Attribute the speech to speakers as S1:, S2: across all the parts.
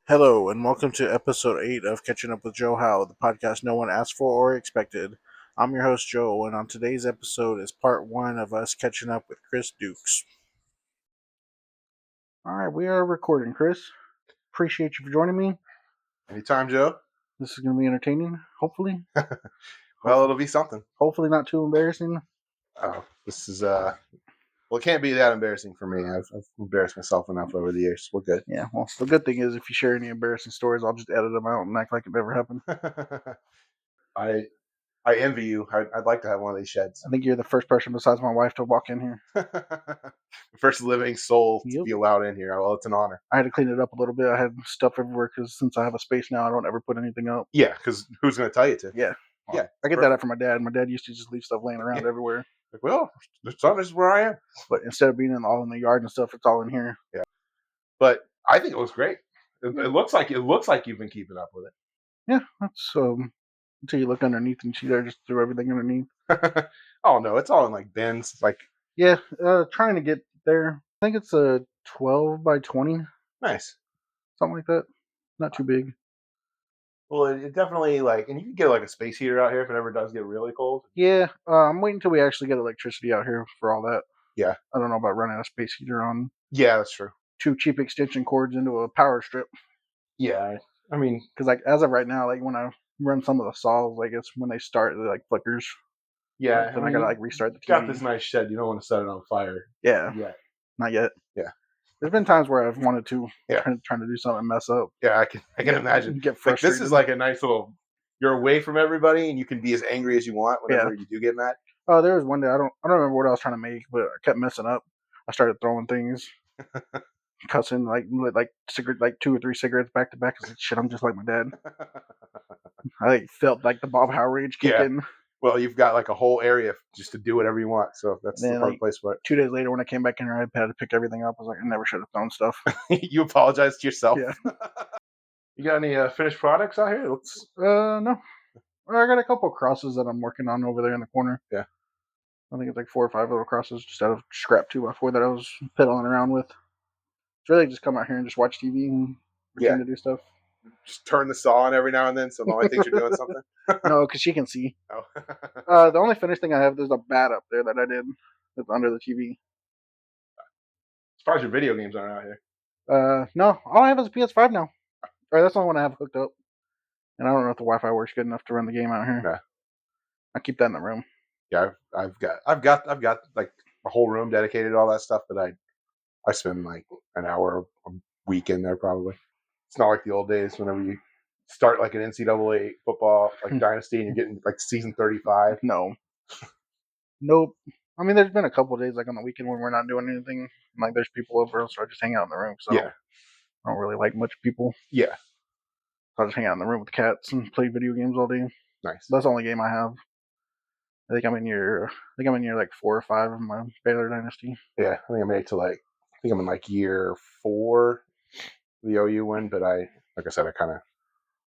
S1: Hello, and welcome to episode 8 of Catching Up with Joe Howe, the podcast no one asked for or expected. I'm your host, Joe, and on today's episode is part 1 of us catching up with Chris Dukes. Alright, we are recording, Chris. Appreciate you for joining me.
S2: Anytime, Joe.
S1: This is going to be entertaining, hopefully.
S2: Well, it'll be something.
S1: Hopefully not too embarrassing.
S2: Oh, this is, well, it can't be that embarrassing for me. I've embarrassed myself enough over the years. We're good.
S1: Yeah, well, the good thing is if you share any embarrassing stories, I'll just edit them out and act like it never happened.
S2: I envy you. I'd like to have one of these sheds.
S1: I think you're the first person besides my wife to walk in here.
S2: The first living soul to be allowed in here. Well, it's an honor.
S1: I had to clean it up a little bit. I had stuff everywhere because since I have a space now, I don't ever put anything up.
S2: Yeah, because who's going to tell you to?
S1: Yeah. Well,
S2: Yeah.
S1: I get that out from my dad. My dad used to just leave stuff laying around everywhere.
S2: Like, well, this is where I am.
S1: But instead of being all in the yard and stuff, it's all in here.
S2: Yeah. But I think it looks great. It looks like you've been keeping up with it.
S1: Yeah, that's until you look underneath and see I just threw everything underneath.
S2: Oh no, it's all in like bins. Like
S1: trying to get there. I think it's a 12 by 20.
S2: Nice.
S1: Something like that. Not too big.
S2: Well, it definitely and you can get like a space heater out here if it ever does get really cold.
S1: Yeah, I'm waiting until we actually get electricity out here for all that.
S2: Yeah.
S1: I don't know about running a space heater on.
S2: Yeah, that's true.
S1: 2 cheap extension cords into a power strip.
S2: Yeah, I mean,
S1: because as of right now, when I run some of the saws, it's when they start, it flickers.
S2: Yeah,
S1: then I gotta restart the TV.
S2: Got this nice shed. You don't want to set it on fire.
S1: Yeah.
S2: Yeah.
S1: Not yet.
S2: Yeah.
S1: There's been times where I've wanted to.
S2: Yeah.
S1: Trying to do something and mess up.
S2: Yeah, I can imagine.
S1: Get frustrated.
S2: This is like a nice little. You're away from everybody, and you can be as angry as you want whenever you do get mad.
S1: Oh, there was one day I don't remember what I was trying to make, but I kept messing up. I started throwing things, cussing like cigarette, 2 or 3 cigarettes back to back. I said, "Shit, I'm just like my dad." I felt like the Bob Howe rage kick in.
S2: Well, you've got like a whole area just to do whatever you want, so that's the perfect place for it.
S1: 2 days later, when I came back in her iPad to pick everything up, I was like, I never should have thrown stuff.
S2: You apologized to yourself?
S1: Yeah.
S2: You got any finished products out here?
S1: No. I got a couple of crosses that I'm working on over there in the corner.
S2: Yeah.
S1: I think it's like 4 or 5 little crosses just out of scrap 2x4 that I was piddling around with. It's really just come out here and just watch TV and pretend to do stuff.
S2: Just turn the saw on every now and then so Molly thinks you're doing something?
S1: No, because she can see.
S2: Oh.
S1: The only finished thing I have, there's a bat up there that I did that's under the TV.
S2: As far as your video games aren't out here.
S1: No, all I have is a PS5 now. Or that's the only one I have hooked up. And I don't know if the Wi-Fi works good enough to run the game out here.
S2: Yeah.
S1: I keep that in the room.
S2: Yeah, I've got like a whole room dedicated to all that stuff, but I spend like an hour a week in there probably. It's not like the old days whenever you start like an NCAA football dynasty and you're getting like season 35.
S1: No. Nope. I mean, there's been a couple of days on the weekend when we're not doing anything. There's people over, so I just hang out in the room. So I don't really like much people.
S2: Yeah.
S1: So I just hang out in the room with the cats and play video games all day.
S2: Nice.
S1: That's the only game I have. I think I'm in year 4 or 5 of my Baylor dynasty.
S2: Yeah, I think I'm in year 4 the OU win, but I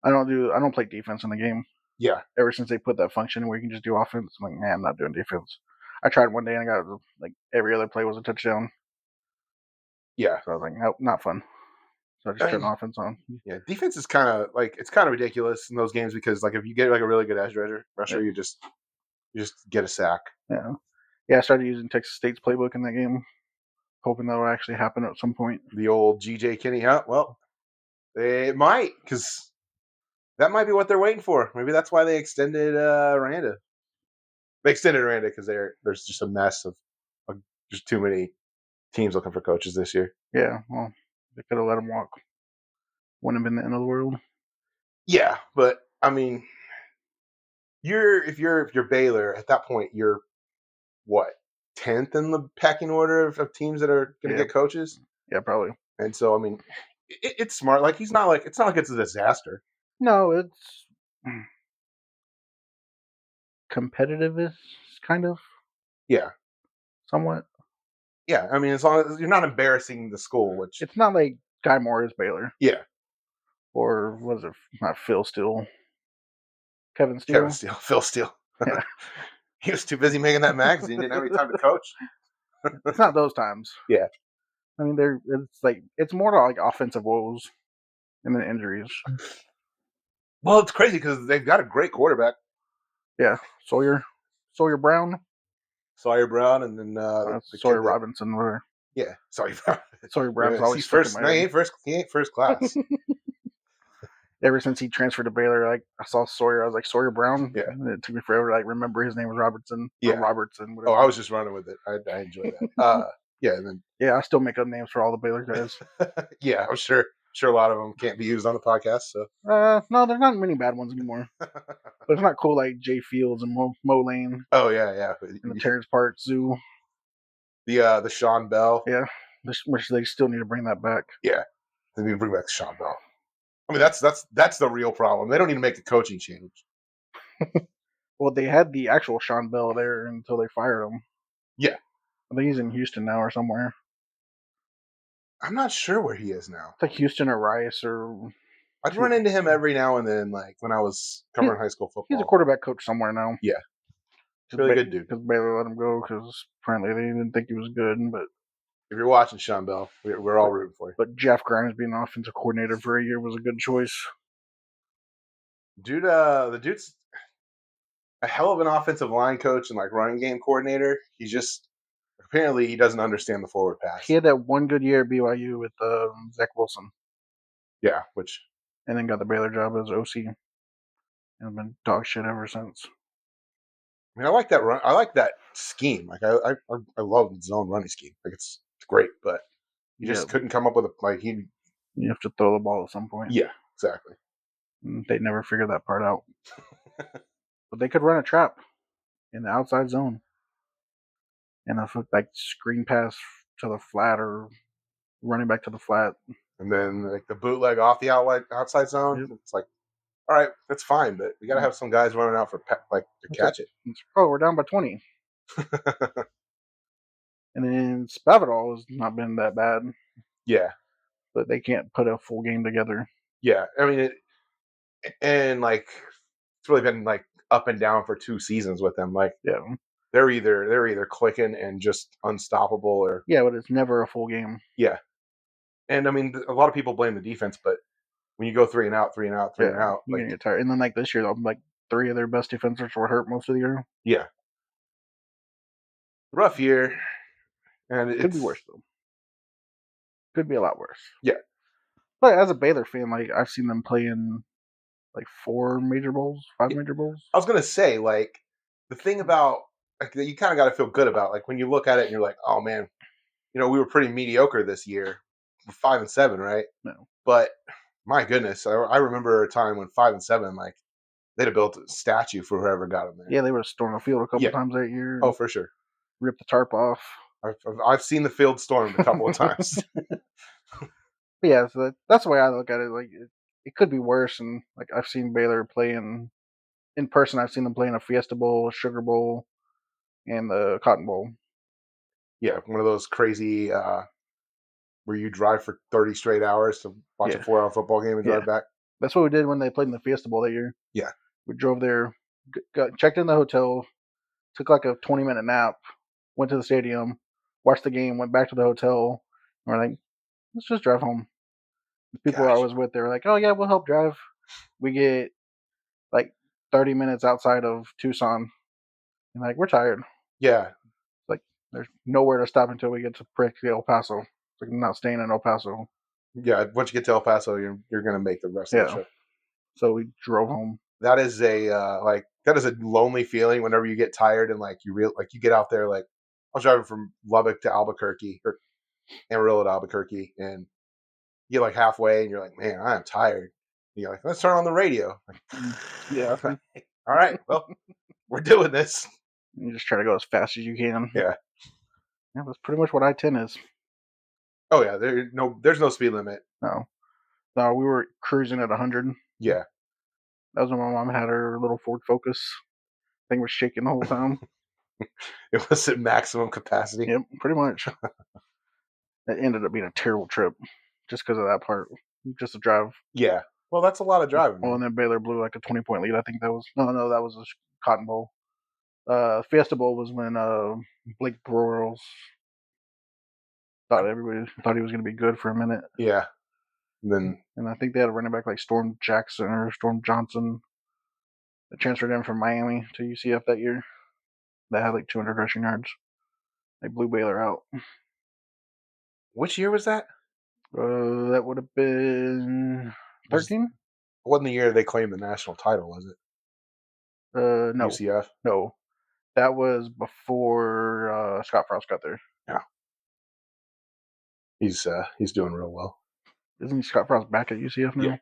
S1: don't play defense in the game.
S2: Yeah.
S1: Ever since they put that function where you can just do offense, I'm like, I'm not doing defense. I tried one day and I got every other play was a touchdown.
S2: Yeah.
S1: So I was like, nope, not fun. So I just turned offense on.
S2: Yeah, defense is kind of it's kind of ridiculous in those games because if you get a really good edge rusher, you just get a sack.
S1: Yeah. Yeah, I started using Texas State's playbook in that game, hoping that would actually happen at some point.
S2: The old G.J. Kinney, huh? Well, it might, because that might be what they're waiting for. Maybe that's why they extended Aranda. They extended Aranda because there's just a mess of just too many teams looking for coaches this year.
S1: Yeah, well, they could have let him walk. Wouldn't have been the end of the world.
S2: Yeah, but I mean, if you're Baylor at that point, you're what 10th in the pecking order of teams that are going to get coaches.
S1: Yeah, probably.
S2: And so I mean, it's smart. It's not like it's a disaster.
S1: No, it's competitive-ish, kind of.
S2: Yeah.
S1: Somewhat.
S2: Yeah, I mean, as long as you're not embarrassing the school, which
S1: it's not like Guy Moore is Baylor.
S2: Yeah.
S1: Or was it not Phil Steele? Kevin Steele?
S2: Phil Steele. Yeah. He was too busy making that magazine. Didn't have any time to coach.
S1: It's not those times.
S2: Yeah.
S1: I mean, it's more like offensive woes and then injuries.
S2: Well, it's crazy because they've got a great quarterback,
S1: Yeah, Sawyer Brown,
S2: Sawyer Brown, and then the
S1: Sawyer
S2: kid that,
S1: Robinson. Whatever.
S2: yeah, Sawyer Brown.
S1: Sawyer Brown's always
S2: He's
S1: stuck in
S2: first.
S1: my
S2: No,
S1: head.
S2: he ain't first class.
S1: Ever since he transferred to Baylor, like I saw Sawyer, I was like Sawyer Brown.
S2: Yeah.
S1: And it took me forever to like remember his name was Robertson or
S2: Yeah.
S1: Robertson.
S2: Oh,
S1: Whatever.
S2: I was just running with it. I enjoy that. Yeah, and then
S1: Yeah, I still make up names for all the Baylor guys.
S2: yeah, I'm sure a lot of them can't be used on the podcast. So
S1: No, there's not many bad ones anymore. But it's not cool like Jay Fields and Mo Lane
S2: oh yeah.
S1: and the Terrence Park Zoo.
S2: The Sean Bell.
S1: Yeah, which they still need to bring that back.
S2: Yeah, they need to bring back Sean Bell. I mean, that's the real problem. They don't need to make a coaching change.
S1: Well, they had the actual Sean Bell there until they fired him.
S2: Yeah,
S1: I think he's in Houston now or somewhere.
S2: I'm not sure where he is now.
S1: It's like Houston or Rice or.
S2: I'd run into him every now and then, like when I was covering high school football.
S1: He's a quarterback coach somewhere now.
S2: Yeah, really good dude.
S1: Because Baylor let him go because apparently they didn't think he was good. But
S2: if you're watching Sean Bell, we're all rooting for you.
S1: But Jeff Grimes being offensive coordinator for a year was a good choice.
S2: Dude, the dude's a hell of an offensive line coach and like running game coordinator. He's just apparently he doesn't understand the forward pass.
S1: He had that one good year at BYU with Zach Wilson.
S2: Yeah,
S1: and then got the Baylor job as OC, and been dog shit ever since.
S2: I mean, I like that run. I like that scheme. Like I love the zone running scheme. Like it's great, but you just couldn't come up with
S1: You have to throw the ball at some point.
S2: Yeah, exactly.
S1: And they never figured that part out. But they could run a trap in the outside zone, and a like screen pass to the flat or running back to the flat,
S2: and then like the bootleg off the outside zone. Yep. It's like, all right, that's fine, but we got to have some guys running out for to catch it.
S1: Oh, we're down by 20. And then Spavital has not been that bad.
S2: Yeah,
S1: but they can't put a full game together.
S2: Yeah, I mean, it's really been like up and down for 2 seasons with them. Like,
S1: yeah,
S2: they're either clicking and just unstoppable, or
S1: but it's never a full game.
S2: Yeah, and I mean, a lot of people blame the defense, but when you go 3 and out, and out,
S1: you're gonna get tired. And then like this year, like 3 of their best defenders were hurt most of the year.
S2: Yeah, rough year, and it
S1: could be worse though. Could be a lot worse.
S2: Yeah,
S1: but as a Baylor fan, like I've seen them play in like 4 major bowls, 5 major bowls.
S2: I was gonna say, like, the thing about like that you kind of got to feel good about, like when you look at it and you're like, oh man, we were pretty mediocre this year, 5 and 7, right?
S1: No,
S2: but my goodness, I remember a time when 5 and 7, like they'd have built a statue for whoever got them there.
S1: Yeah, they would have stormed the field a couple times that year.
S2: Oh, for sure.
S1: Ripped the tarp off.
S2: I've seen the field stormed a couple of times.
S1: Yeah, so that's the way I look at it. Like it could be worse, and like I've seen Baylor play in person. I've seen them play in a Fiesta Bowl, a Sugar Bowl, and the Cotton Bowl.
S2: Yeah, one of those crazy where you drive for 30 straight hours to watch a 4-hour football game and drive back.
S1: That's what we did when they played in the Fiesta Bowl that year.
S2: Yeah,
S1: we drove there, checked in the hotel, took like a 20-minute nap, went to the stadium, watched the game, went back to the hotel, and we're like, let's just drive home. The people I was with, they were like, oh yeah, we'll help drive. We get like 30 minutes outside of Tucson, and like we're tired.
S2: Yeah,
S1: like there's nowhere to stop until we get to El Paso. It's like I'm not staying in El Paso.
S2: Yeah, once you get to El Paso, you're gonna make the rest of the trip.
S1: So we drove home.
S2: That is a lonely feeling whenever you get tired and like you get out there. Like I was driving from Lubbock to Albuquerque or Amarillo to Albuquerque, and you get like halfway and you're like, man, I'm tired. And you're like, let's turn on the radio.
S1: Yeah.
S2: All right, well, we're doing this.
S1: You just try to go as fast as you can.
S2: Yeah.
S1: Yeah, that's pretty much what I-10 is.
S2: Oh yeah, there's no speed limit.
S1: No, we were cruising at 100.
S2: Yeah.
S1: That was when my mom had her little Ford Focus. Thing was shaking the whole time.
S2: It was at maximum capacity.
S1: Yep, pretty much. It ended up being a terrible trip just because of that part. Just to drive.
S2: Yeah. Well, that's a lot of driving.
S1: Well, and then Baylor blew like a 20-point lead. I think that was that was a Cotton Bowl. Fiesta Bowl was when Blake Bortles thought he was going to be good for a minute.
S2: Yeah. And then
S1: And I think they had a running back like Storm Jackson or Storm Johnson that transferred in from Miami to UCF that year. That had like 200 rushing yards. They blew Baylor out.
S2: which year was that?
S1: That would have been 13.
S2: Wasn't the year they claimed the national title, was it?
S1: No,
S2: UCF.
S1: no, that was before Scott Frost got there.
S2: Yeah, he's doing real well.
S1: Isn't Scott Frost back at UCF now?
S2: Yeah.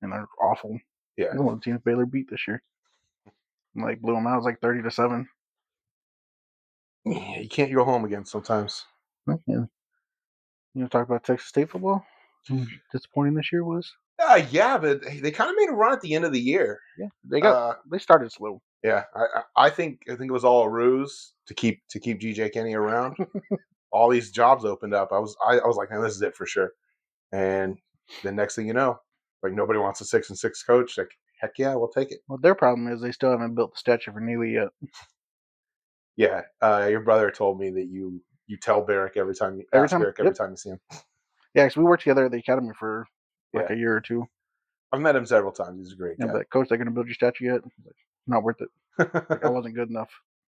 S1: And they're awful.
S2: Yeah,
S1: They're one of the teams Baylor beat this year. And, like blew them out. It was like 30-7.
S2: you can't go home again sometimes.
S1: Yeah. You know, talk about Texas State football. Disappointing this year was.
S2: Yeah, but they kind of made a run at the end of the year.
S1: Yeah, they started slow.
S2: Yeah, I think it was all a ruse to keep GJ Kenny around. All these jobs opened up. I was like, man, this is it for sure. And the next thing you know, like nobody wants a 6-6 coach. Like, heck yeah, we'll take it.
S1: Well, their problem is they still haven't built the statue for Neely yet.
S2: Yeah, your brother told me that you tell Barrick every time you see him.
S1: Yeah, because we worked together at the academy for like a year or two.
S2: I've met him several times. He's a great guy.
S1: But Coach, they're going to build your statue yet? Like, not worth it. Like, I wasn't good enough.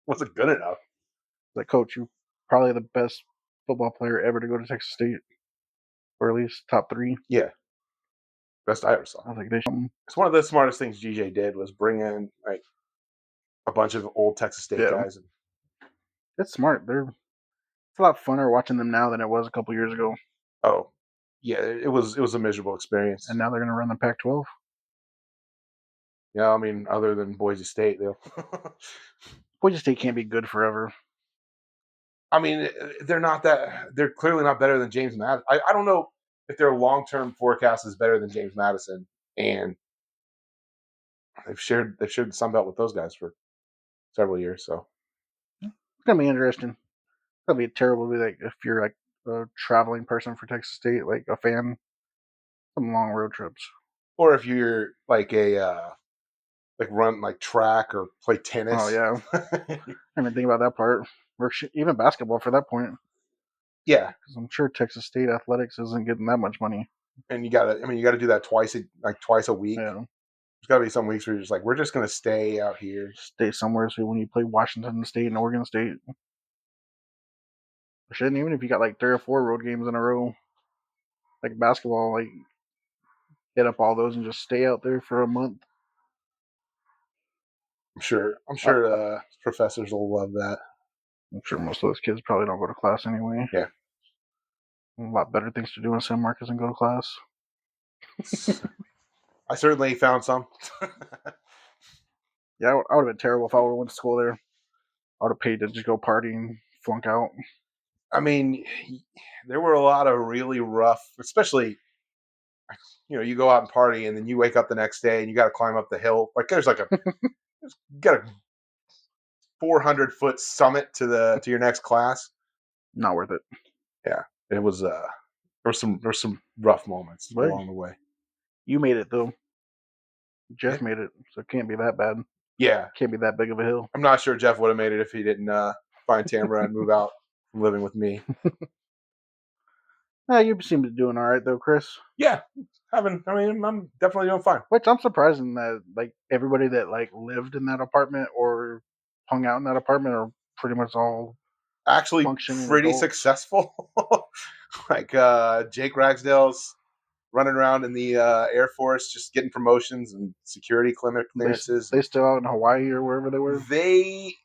S2: Wasn't good enough.
S1: Like, Coach, you probably the best football player ever to go to Texas State, or at least top 3.
S2: Yeah, best I ever saw.
S1: I was like,
S2: it's one of the smartest things GJ did was bring in like a bunch of old Texas State guys.
S1: It's smart. It's a lot funner watching them now than it was a couple years ago.
S2: Oh, yeah, it was a miserable experience.
S1: And now they're going to run the Pac-12.
S2: Yeah, I mean, other than Boise State,
S1: Boise State can't be good forever.
S2: I mean, they're clearly not better than James Madison. I don't know if their long-term forecast is better than James Madison, and they've shared the Sun Belt with those guys for several years. So
S1: it's gonna be interesting. It's gonna be terrible to be like if you're like a traveling person for Texas State, like a fan, some long road trips.
S2: Or if you're like a run like track or play tennis.
S1: Oh yeah, I didn't even think about that part. Or even basketball for that point.
S2: Yeah,
S1: because I'm sure Texas State athletics isn't getting that much money.
S2: And you gotta do that twice a week. Yeah. There's gotta be some weeks where you're just like, we're just gonna stay out here.
S1: Stay somewhere so when you play Washington State and Oregon State. Shouldn't even if you got like 3 or 4 road games in a row, like basketball, like hit up all those and just stay out there for a month.
S2: I'm sure professors will love that.
S1: I'm sure most of those kids probably don't go to class anyway.
S2: Yeah.
S1: A lot better things to do in San Marcos than go to class.
S2: I certainly found some.
S1: Yeah, I would have been terrible if I would have went to school there. I would have paid to just go party and flunk out.
S2: I mean, there were a lot of really rough, especially, you go out and party and then you wake up the next day and you got to climb up the hill. Like there's like you got a 400-foot summit to your next class.
S1: Not worth it.
S2: Yeah, it was. There were some rough moments along the way.
S1: You made it though. Jeff made it, so it can't be that bad.
S2: Yeah,
S1: can't be that big of a hill.
S2: I'm not sure Jeff would have made it if he didn't find Tamara and move out from living with me.
S1: You seem to be doing all right though, Chris.
S2: Yeah, I'm definitely doing fine.
S1: Which I'm surprised in that like everybody that like lived in that apartment or hung out in that apartment are pretty much all
S2: actually pretty successful. Like Jake Ragsdale's running around in the Air Force, just getting promotions and security clearances.
S1: They still out in Hawaii or wherever they were?
S2: They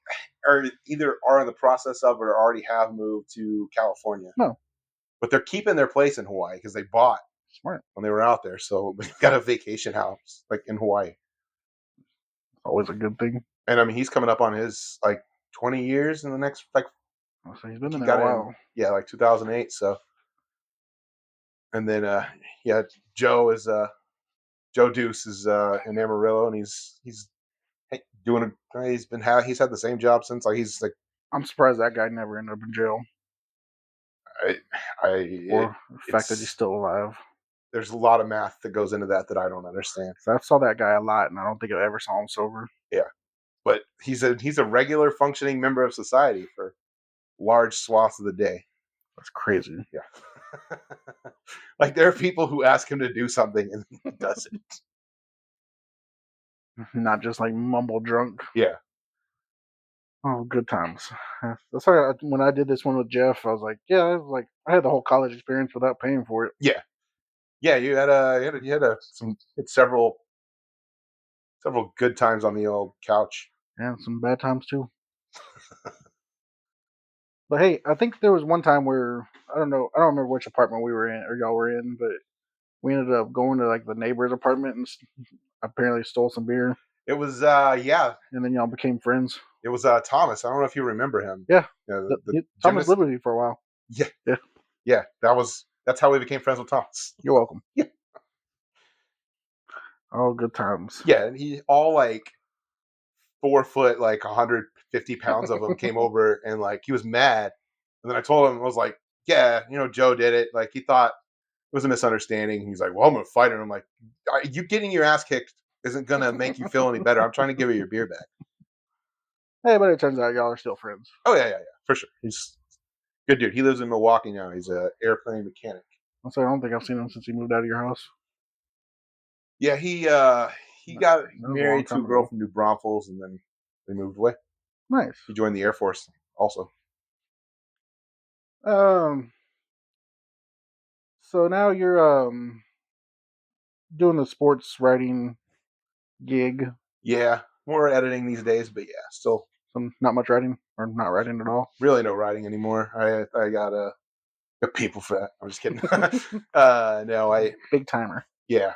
S2: are either in the process of or already have moved to California.
S1: No.
S2: But they're keeping their place in Hawaii because they bought
S1: smart
S2: when they were out there. So they've got a vacation house like in Hawaii.
S1: Always a good thing.
S2: And I mean, he's coming up on his like 20 years in the next like.
S1: So he's been in there a while.
S2: Yeah, like 2008. So. And then, Joe Deuce is in Amarillo, and he's doing he's had the same job since he's like.
S1: I'm surprised that guy never ended up in jail. The fact that he's still alive.
S2: There's a lot of math that goes into that I don't understand.
S1: I saw that guy a lot, and I don't think I ever saw him sober.
S2: Yeah, but he's a regular functioning member of society for large swaths of the day.
S1: That's crazy.
S2: Yeah. Like there are people who ask him to do something and he does it.
S1: Not just like mumble drunk.
S2: Yeah.
S1: Oh, good times. That's why when I did this one with Jeff, I was like, yeah, I was like, I had the whole college experience without paying for it.
S2: Yeah. Yeah, you had several good times on the old couch.
S1: And some bad times too. But hey, I think there was one time where I don't know, I don't remember which apartment we were in or y'all were in, but we ended up going to like the neighbor's apartment and apparently stole some beer,
S2: It was
S1: and then y'all became friends.
S2: it was Thomas. I don't know if you remember him.
S1: Yeah,
S2: Yeah,
S1: Thomas lived with you for a while.
S2: Yeah.
S1: Yeah,
S2: Yeah, that's how we became friends with Thomas.
S1: you're welcome.
S2: Yeah.
S1: Oh, good times.
S2: Yeah, and he all like 4 foot, like 150 pounds of him came over and like he was mad. And then I told him, I was like, yeah, Joe did it. Like he thought it was a misunderstanding. He's like, well, I'm gonna fight him. I'm like, you getting your ass kicked isn't gonna make you feel any better. I'm trying to give you your beer back.
S1: Hey, but it turns out y'all are still friends.
S2: Oh yeah, for sure. He's good dude. He lives in Milwaukee now. He's an airplane mechanic.
S1: So I don't think I've seen him since he moved out of your house.
S2: Yeah, he got married to a girl from New Braunfels, and then they moved away.
S1: Nice.
S2: He joined the Air Force also.
S1: So now you're doing the sports writing gig.
S2: Yeah, more editing these days, but yeah, still
S1: not much writing or not writing at all.
S2: Really no writing anymore. I got people for that. I'm just kidding. No,
S1: big timer.
S2: Yeah,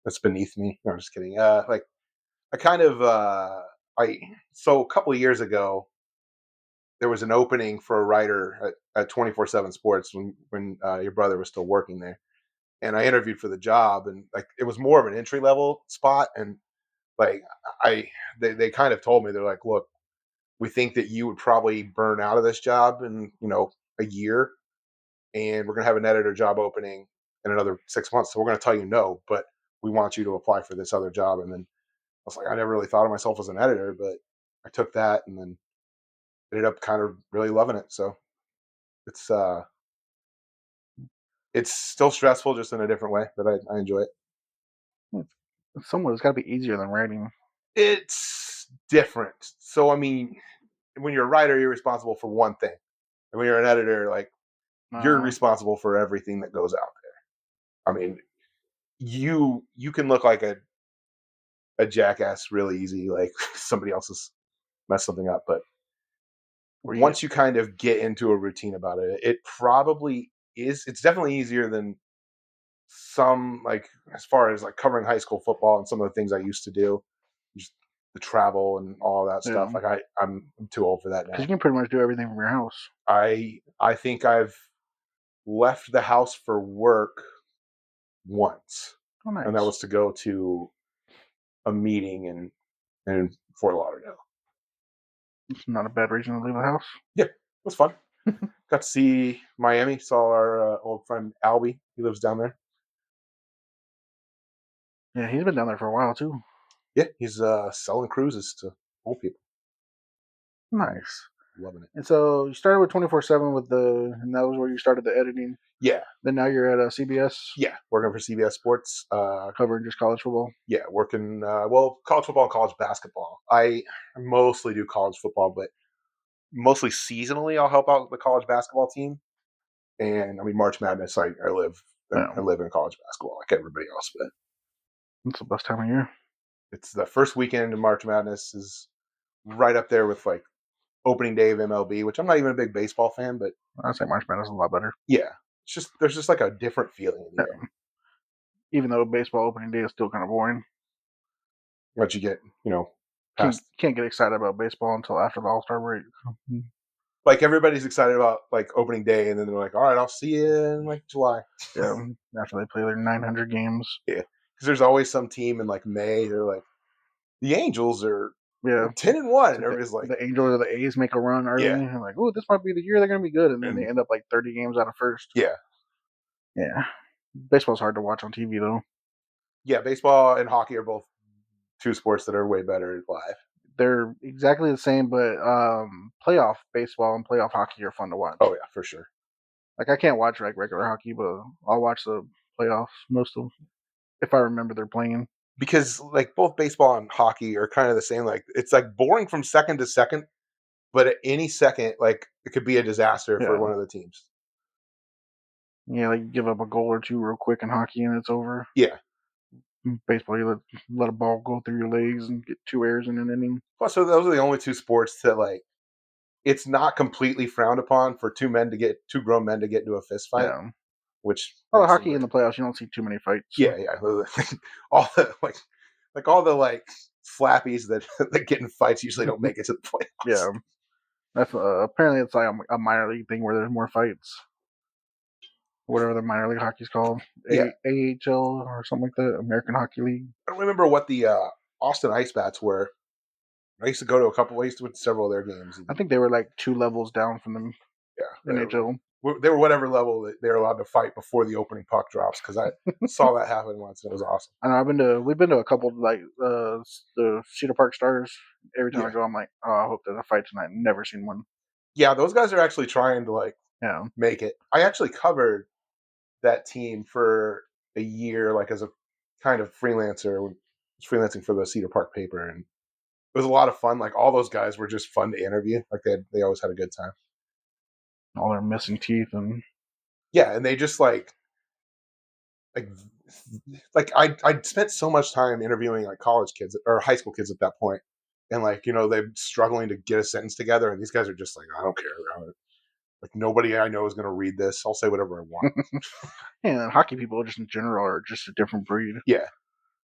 S2: that's beneath me. No, I'm just kidding. Like I kind of so a couple of years ago there was an opening for a writer at 24/7 Sports when your brother was still working there, and I interviewed for the job, and like it was more of an entry level spot, and like they kind of told me, they're like, look, we think that you would probably burn out of this job in a year, and we're going to have an editor job opening in another 6 months, so we're going to tell you no, but we want you to apply for this other job. And then I was like, I never really thought of myself as an editor, but I took that and then ended up kind of really loving it. So it's still stressful, just in a different way, but I enjoy it.
S1: Somewhat, it's got to be easier than writing.
S2: It's different. So I mean, when you're a writer, you're responsible for one thing, and when you're an editor, like you're responsible for everything that goes out there. I mean, you can look like a jackass really easy, like somebody else has messed something up, but once you kind of get into a routine about it, it probably is. It's definitely easier than some, like as far as like covering high school football and some of the things I used to do, just the travel and all that stuff. Like I'm too old for that now.
S1: Because you can pretty much do everything from your house.
S2: I think I've left the house for work once, and that was to go to a meeting in Fort Lauderdale.
S1: It's not a bad reason to leave the house.
S2: Yeah, it was fun. Got to see Miami. Saw our old friend Albie. He lives down there.
S1: Yeah, he's been down there for a while too.
S2: Yeah, he's selling cruises to old people.
S1: Nice.
S2: Loving it.
S1: And so you started with 24/7 and that was where you started the editing.
S2: Yeah.
S1: Then now you're at CBS.
S2: Yeah, working for CBS Sports,
S1: covering just college football.
S2: Yeah, working college football and college basketball. I mostly do college football, but mostly seasonally I'll help out the college basketball team. And I mean, March Madness, I live in college basketball like everybody else, but
S1: it's the best time of year.
S2: It's the first weekend of March Madness is right up there with like opening day of MLB, which I'm not even a big baseball fan, but
S1: I'd say March Madness is a lot better.
S2: Yeah, there's just like a different feeling in the air.
S1: Even though baseball opening day is still kind of boring.
S2: Once you get,
S1: can't get excited about baseball until after the All-Star break.
S2: Like everybody's excited about like opening day, and then they're like, all right, I'll see you in like July.
S1: Yeah, after they play their 900 games.
S2: Yeah, because there's always some team in like May. They're like, the Angels are 10-1, and everybody's like,
S1: the Angels or the A's make a run early, and like, oh, this might be the year they're going to be good, and then they end up like 30 games out of first.
S2: Yeah.
S1: Baseball's hard to watch on TV though.
S2: Yeah, baseball and hockey are both two sports that are way better live.
S1: They're exactly the same, but playoff baseball and playoff hockey are fun to watch.
S2: Oh yeah, for sure.
S1: Like I can't watch like regular hockey, but I'll watch the playoffs most of if I remember they're playing.
S2: Because like both baseball and hockey are kind of the same. Like it's like boring from second to second, but at any second, like it could be a disaster for
S1: Yeah.
S2: one of the teams.
S1: Yeah, like give up a goal or two real quick in hockey and it's over.
S2: Yeah.
S1: Baseball, you let a ball go through your legs and get 2 errors in an inning.
S2: Plus, so those are the only two sports that like it's not completely frowned upon for two grown men to get into a fist fight,
S1: Yeah.
S2: which
S1: Well,
S2: makes it
S1: hockey in the playoffs, you don't see too many fights.
S2: yeah. all the like all the like flappies that that get in fights usually don't make it to the playoffs.
S1: Yeah. That's apparently it's like a minor league thing where there's more fights. Whatever the minor league hockey's called,
S2: Yeah.
S1: AHL or something like that, American Hockey League.
S2: I don't remember what the Austin Ice Bats were. I used to go to a couple. I used to win several of their games.
S1: I think they were like 2 levels down from the
S2: Yeah,
S1: NHL.
S2: they were whatever level that they're allowed to fight before the opening puck drops. Because I saw that happen once. And it was awesome.
S1: I know we've been to a couple like the Cedar Park Stars. Every time I go, I'm like, oh, I hope there's a fight tonight. Never seen one.
S2: Yeah, those guys are actually trying to like make it. I actually covered that team for a year, like as a kind of freelancer. I was freelancing for the Cedar Park paper, and it was a lot of fun. Like all those guys were just fun to interview. Like they always had a good time.
S1: All their missing teeth and
S2: yeah, and they just like I spent so much time interviewing like college kids or high school kids at that point, and like they're struggling to get a sentence together, and these guys are just like I don't care. Like nobody I know is going to read this. I'll say whatever I want.
S1: yeah, hockey people just in general are just a different breed.
S2: Yeah,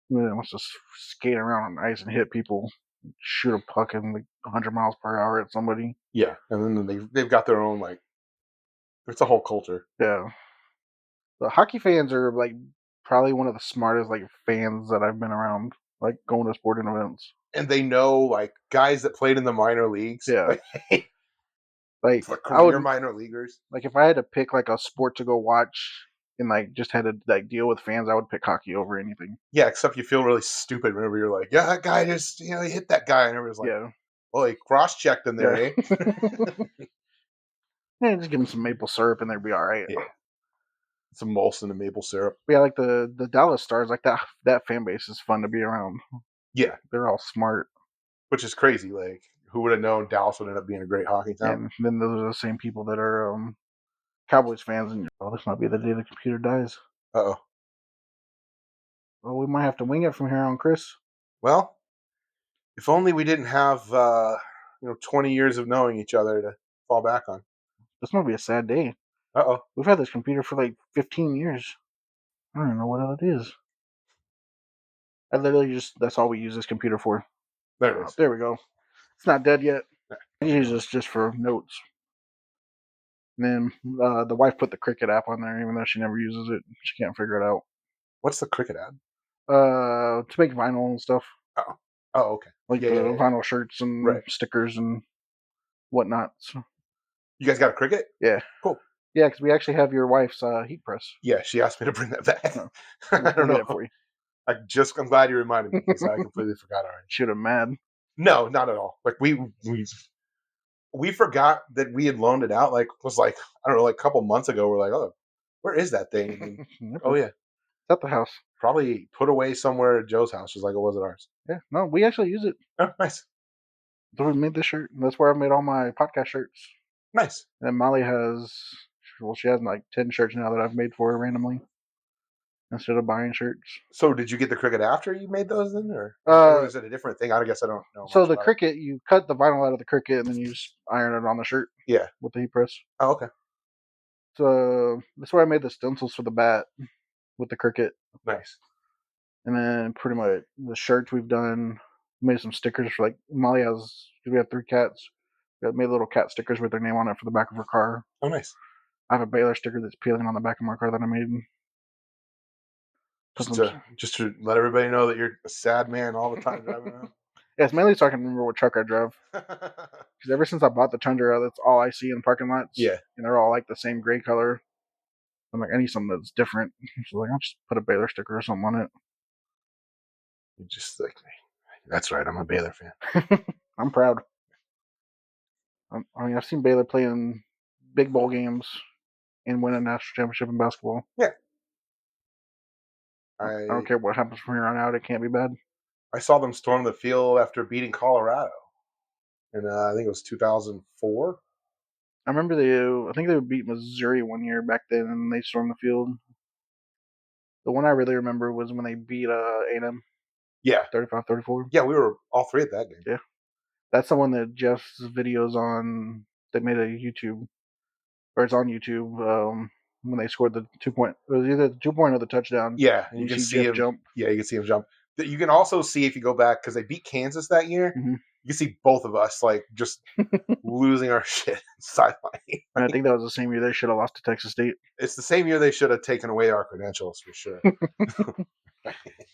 S1: wants to skate around on ice and hit people, shoot a puck in like 100 miles per hour at somebody.
S2: Yeah, and then they've got their own like. It's a whole culture.
S1: Yeah, the hockey fans are like probably one of the smartest like fans that I've been around, like going to sporting events.
S2: And they know like guys that played in the minor leagues.
S1: Yeah. Like
S2: career minor leaguers.
S1: Like if I had to pick like a sport to go watch and like just had to like deal with fans, I would pick hockey over anything.
S2: Yeah, except you feel really stupid whenever you're like, yeah, that guy just he hit that guy, and everyone's like,
S1: yeah,
S2: well, he cross-checked in there, eh?
S1: Yeah, just give him some maple syrup and they'd be all right.
S2: Yeah, some Molson and maple syrup.
S1: But yeah, like the Dallas Stars, like that fan base is fun to be around.
S2: Yeah,
S1: they're all smart,
S2: which is crazy. Like, who would have known Dallas would end up being a great hockey town?
S1: And then those are the same people that are Cowboys fans, and this might be the day the computer dies.
S2: Uh-oh.
S1: Well, we might have to wing it from here on, Chris.
S2: Well, if only we didn't have 20 years of knowing each other to fall back on.
S1: This might be a sad day.
S2: Uh-oh.
S1: We've had this computer for like 15 years. I don't even know what it is. I literally that's all we use this computer for.
S2: There it is.
S1: There we go. It's not dead yet. I use this just for notes. And then the wife put the Cricket app on there, even though she never uses it. She can't figure it out.
S2: What's the Cricket app?
S1: To make vinyl and stuff.
S2: Oh, okay.
S1: Like vinyl shirts and stickers and whatnot. So,
S2: you guys got a Cricket?
S1: Yeah.
S2: Cool.
S1: Yeah, because we actually have your wife's heat press.
S2: Yeah, she asked me to bring that back. I don't know. For you. I'm glad you reminded me because I completely forgot already.
S1: Should have mad.
S2: No, not at all. Like we forgot that we had loaned it out. Like was like I don't know, like a couple months ago. We're like, oh, where is that thing? Oh yeah,
S1: it's at the house.
S2: Probably put away somewhere at Joe's house, just like it was at ours.
S1: Yeah, no, we actually use it.
S2: Oh, nice.
S1: So we made this shirt. That's where I made all my podcast shirts.
S2: Nice.
S1: And Molly she has like 10 shirts now that I've made for her randomly instead of buying shirts.
S2: So did you get the Cricket after you made those then, or is it a different thing? I guess I don't know.
S1: So the Cricket, you cut the vinyl out of the Cricket and then you just iron it on the shirt.
S2: Yeah.
S1: With the heat press.
S2: Oh, okay.
S1: So that's where I made the stencils for the bat with the Cricket.
S2: Nice.
S1: And then pretty much the shirts we've done, made some stickers for like Molly we have 3 cats. We made little cat stickers with their name on it for the back of her car.
S2: Oh, nice.
S1: I have a Baylor sticker that's peeling on the back of my car that I made.
S2: Just to let everybody know that you're a sad man all the time driving around.
S1: Yeah, it's mainly so I can remember what truck I drove. Because ever since I bought the Tundra, that's all I see in parking lots.
S2: Yeah.
S1: And they're all like the same gray color. I'm like, I need something that's different. So like, I'll just put a Baylor sticker or something on it.
S2: You just like, that's right, I'm a Baylor fan.
S1: I'm proud. I've seen Baylor play in big bowl games and win a national championship in basketball.
S2: Yeah.
S1: I don't care what happens from here on out. It can't be bad.
S2: I saw them storm the field after beating Colorado, and I think it was 2004.
S1: I remember I think they would beat Missouri one year back then, and they stormed the field. The one I really remember was when they beat A&M
S2: Yeah,
S1: 35-34.
S2: yeah, we were all three at that game.
S1: Yeah. That's the one that Jeff's videos on. They made a YouTube, or it's on YouTube. When they scored the 2-point, it was either the 2-point or the touchdown.
S2: Yeah, and
S1: you
S2: can
S1: see Jeff
S2: him
S1: jump.
S2: Yeah, you can see him jump. You can also see if you go back because they beat Kansas that year.
S1: Mhm.
S2: You can see both of us like just losing our shit sideline.
S1: And I think that was the same year they should have lost to Texas State.
S2: It's the same year they should have taken away our credentials for sure.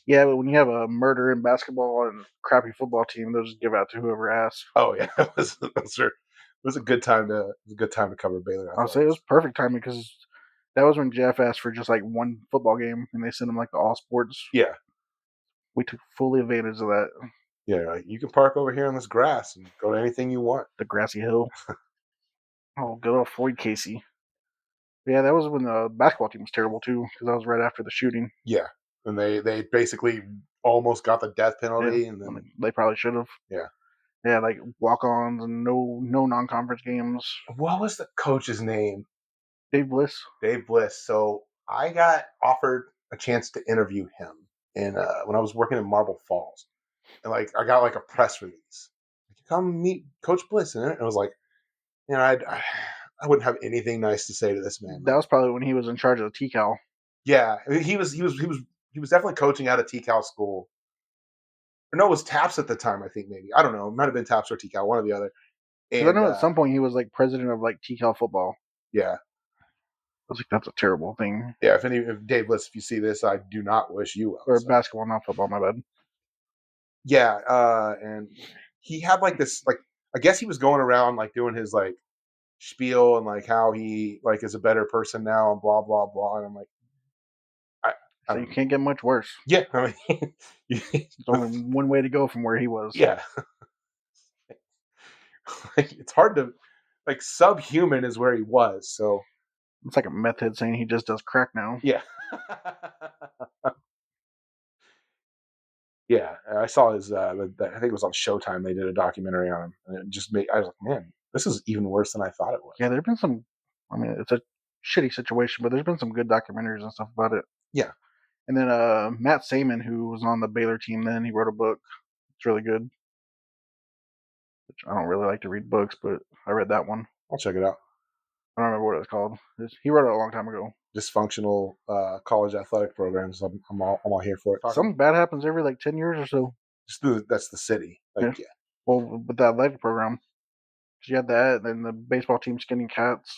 S1: Yeah, but when you have a murder in basketball and crappy football team, they'll just give out to whoever asks.
S2: Oh yeah, it was a good time to cover Baylor.
S1: I'll say it was perfect timing because that was when Jeff asked for just like one football game, and they sent him like the all sports.
S2: Yeah,
S1: we took fully advantage of that.
S2: Yeah, like, you can park over here on this grass and go to anything you want.
S1: The grassy hill. Oh, good old Floyd Casey. Yeah, that was when the basketball team was terrible too, because that was right after the shooting.
S2: Yeah, and they basically almost got the death penalty, and then
S1: they probably should have.
S2: Yeah.
S1: Yeah, like walk-ons and no non-conference games.
S2: What was the coach's name?
S1: Dave Bliss.
S2: Dave Bliss. So I got offered a chance to interview him when I was working in Marble Falls, and like I got like a press release, come meet Coach Bliss, and it was like, you know, I wouldn't have anything nice to say to this man.
S1: That was probably when he was in charge of the TCal.
S2: Yeah, I mean, he was definitely coaching out of TCal school. Or no, it was Taps at the time, I think maybe. I don't know. It might have been Taps or TCal, one or the other.
S1: And I know at some point he was like president of like TCal football.
S2: Yeah.
S1: I was like, that's a terrible thing.
S2: Yeah, if Dave Bliss, if you see this, I do not wish you well.
S1: Or basketball, not football, my bad.
S2: Yeah, and he had like this, like, I guess he was going around like doing his like spiel and like how he like is a better person now and blah blah blah, and I'm like,
S1: so you can't get much worse.
S2: Yeah, I mean,
S1: there's only one way to go from where he was.
S2: Yeah, it's hard to like subhuman is where he was. So
S1: it's like a meth head saying he just does crack now.
S2: Yeah. Yeah, I saw his. I think it was on Showtime. They did a documentary on him, and it just made. I was like, man, this is even worse than I thought it was.
S1: Yeah, there've been some. I mean, it's a shitty situation, but there's been some good documentaries and stuff about it.
S2: Yeah.
S1: And then Matt Saman, who was on the Baylor team, then he wrote a book. It's really good. Which I don't really like to read books, but I read that one.
S2: I'll check it out.
S1: I don't remember what it was called. He wrote it a long time ago.
S2: Dysfunctional college athletic programs. I'm all here for it.
S1: Something bad happens every like 10 years or so.
S2: That's the city. Like, yeah.
S1: Well, with the athletic program, you had that, and then the baseball team skinning cats,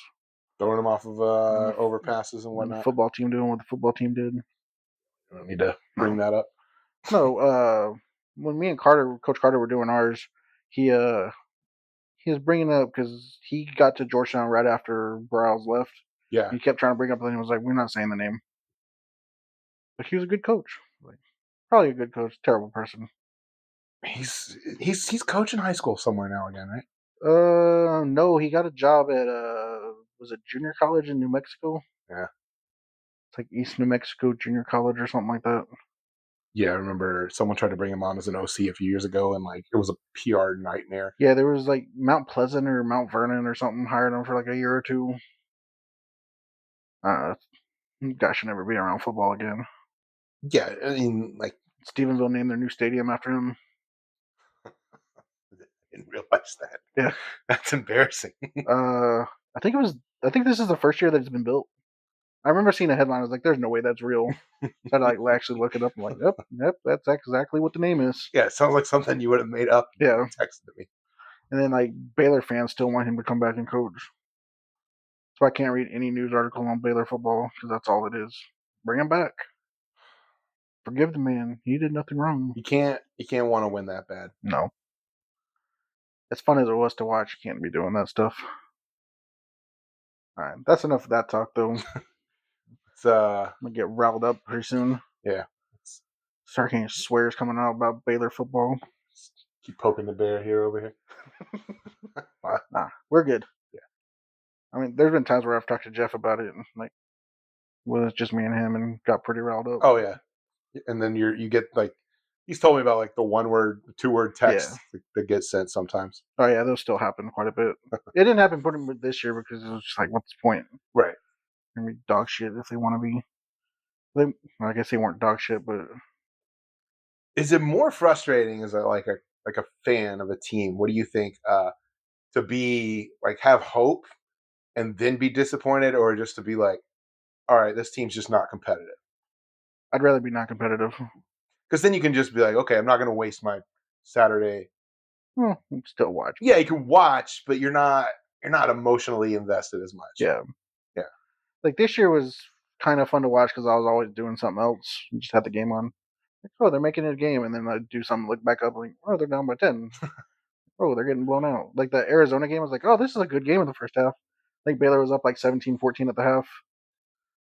S2: throwing them off of overpasses and whatnot.
S1: The football team doing what the football team did.
S2: I don't need to bring that up.
S1: No, when me and Coach Carter, were doing ours, he was bringing it up because he got to Georgetown right after Briles left.
S2: Yeah.
S1: He kept trying to bring up, and he was like, "We're not saying the name." But he was a good coach. Like, probably a good coach. Terrible person.
S2: He's coaching high school somewhere now again, right?
S1: No, he got a job at was it junior college in New Mexico?
S2: Yeah.
S1: It's like East New Mexico Junior College or something like that.
S2: Yeah, I remember someone tried to bring him on as an OC a few years ago, and like it was a PR nightmare.
S1: Yeah, there was like Mount Pleasant or Mount Vernon or something hired him for like a year or two. Guy should never be around football again.
S2: Yeah, I mean, like
S1: Stephenville named their new stadium after him.
S2: I didn't realize that.
S1: Yeah,
S2: that's embarrassing.
S1: I think this is the first year that it's been built. I remember seeing a headline. I was like, "There's no way that's real." So I had to like actually look it up. I'm like, "Yep, that's exactly what the name is."
S2: Yeah, it sounds like something you would have made up.
S1: Yeah,
S2: texted me.
S1: And then like Baylor fans still want him to come back and coach. So I can't read any news article on Baylor football because that's all it is. Bring him back. Forgive the man. He did nothing wrong.
S2: You can't want to win that bad.
S1: No. As fun as it was to watch, you can't be doing that stuff. All right, that's enough of that talk, though.
S2: It's I'm
S1: gonna get riled up pretty soon.
S2: Yeah.
S1: Start getting swears coming out about Baylor football.
S2: Keep poking the bear over here.
S1: Nah, we're good.
S2: Yeah.
S1: I mean, there's been times where I've talked to Jeff about it, and like, well, it's just me and him, and got pretty riled up.
S2: Oh yeah, and then you get like he's told me about like the 1 word, 2 word text
S1: Yeah.
S2: that gets sent sometimes.
S1: Oh yeah, those still happen quite a bit. It didn't happen pretty much this year because it was just like, what's the point?
S2: Right.
S1: I mean, dog shit if they want to be. They, I guess they weren't dog shit, but
S2: Is it more frustrating as a fan of a team? What do you think? To be like have hope and then be disappointed, or just to be like, all right, this team's just not competitive?
S1: I'd rather be not competitive.
S2: Because then you can just be like, okay, I'm not going to waste my Saturday.
S1: Still watch.
S2: Yeah, you can watch, but you're not emotionally invested as much.
S1: Yeah.
S2: Yeah.
S1: Like this year was kind of fun to watch because I was always doing something else. Just had the game on. Like, oh, they're making it a game, and then I do something, look back up, like, oh, they're down by 10. Oh, they're getting blown out. Like the Arizona game, I was like, oh, this is a good game in the first half. I think Baylor was up like 17-14 at the half,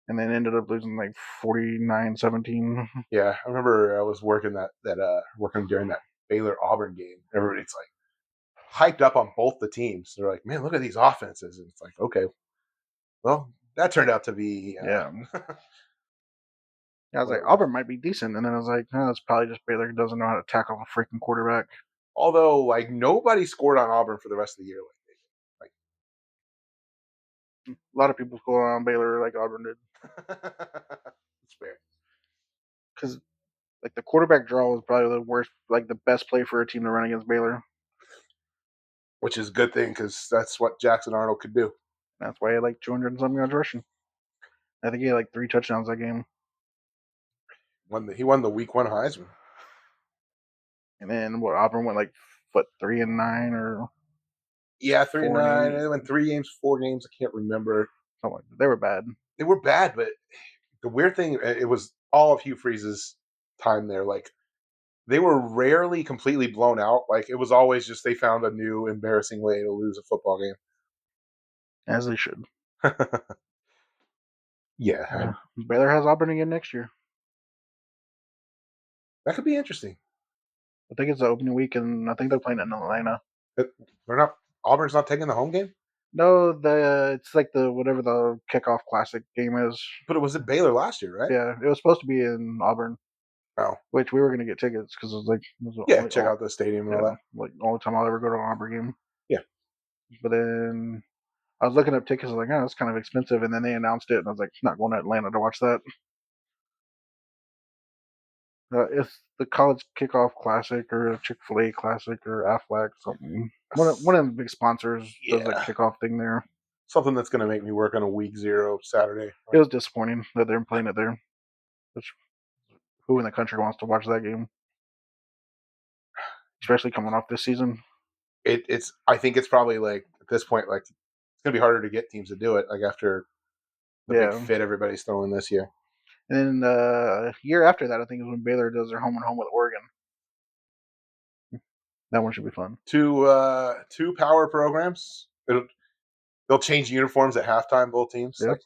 S1: and then ended up losing like 49-17.
S2: Yeah, I remember I was working working during that Baylor Auburn game. Everybody's like hyped up on both the teams. They're like, man, look at these offenses, and it's like, okay, well, that turned out to be
S1: Yeah. I was like,
S2: whatever.
S1: Auburn might be decent, and then I was like, oh, it's probably just Baylor doesn't know how to tackle a freaking quarterback.
S2: Although, like, nobody scored on Auburn for the rest of the year. Like,
S1: A lot of people score on Baylor like Auburn did,
S2: it's fair.
S1: because like the quarterback draw was probably the worst, like the best play for a team to run against Baylor.
S2: Which is a good thing because that's what Jackson Arnold could do.
S1: That's why he had like 200 and something yards rushing. I think he had like 3 touchdowns that game.
S2: He won the Week 1 Heisman.
S1: And then what? Auburn went like 3-9 or
S2: Yeah, 3-9.
S1: games.
S2: They went 3 games, 4 games. I can't remember.
S1: something like that. They were bad.
S2: They were bad, but the weird thing, it was all of Hugh Freeze's time there. Like, they were rarely completely blown out. Like, it was always just they found a new embarrassing way to lose a football game.
S1: As they should.
S2: Yeah,
S1: Baylor has Auburn again next year.
S2: that could be interesting.
S1: I think it's the opening week, and I think they're playing in Atlanta.
S2: They're not. Auburn's not taking the home game,
S1: No, it's like the whatever the kickoff classic game is.
S2: but it was at Baylor last year, right?
S1: Yeah, it was supposed to be in Auburn,
S2: Oh,
S1: which we were gonna get tickets because it was like
S2: yeah. Check out the stadium and all that.
S1: like only time I'll ever go to an Auburn game.
S2: Yeah.
S1: But then I was looking up tickets. I was like, oh, that's kind of expensive. And then they announced it, and I was like, not going to Atlanta to watch that. It's the College Kickoff Classic or Chick-fil-A Classic or Aflac something. One of the big sponsors does a
S2: Yeah.
S1: kickoff thing there.
S2: Something that's going to make me work on a week 0 Saturday.
S1: It was disappointing that they're playing it there. Which, who in the country wants to watch that game? Especially coming off this season.
S2: It's. I think it's probably like at this point, like it's going to be harder to get teams to do it. Like after the big fit everybody's throwing this year.
S1: And then year after that, I think is when Baylor does their home and home with Oregon. That one should be fun.
S2: Two power programs. They'll change uniforms at halftime. Both teams.
S1: Yeah.
S2: Like,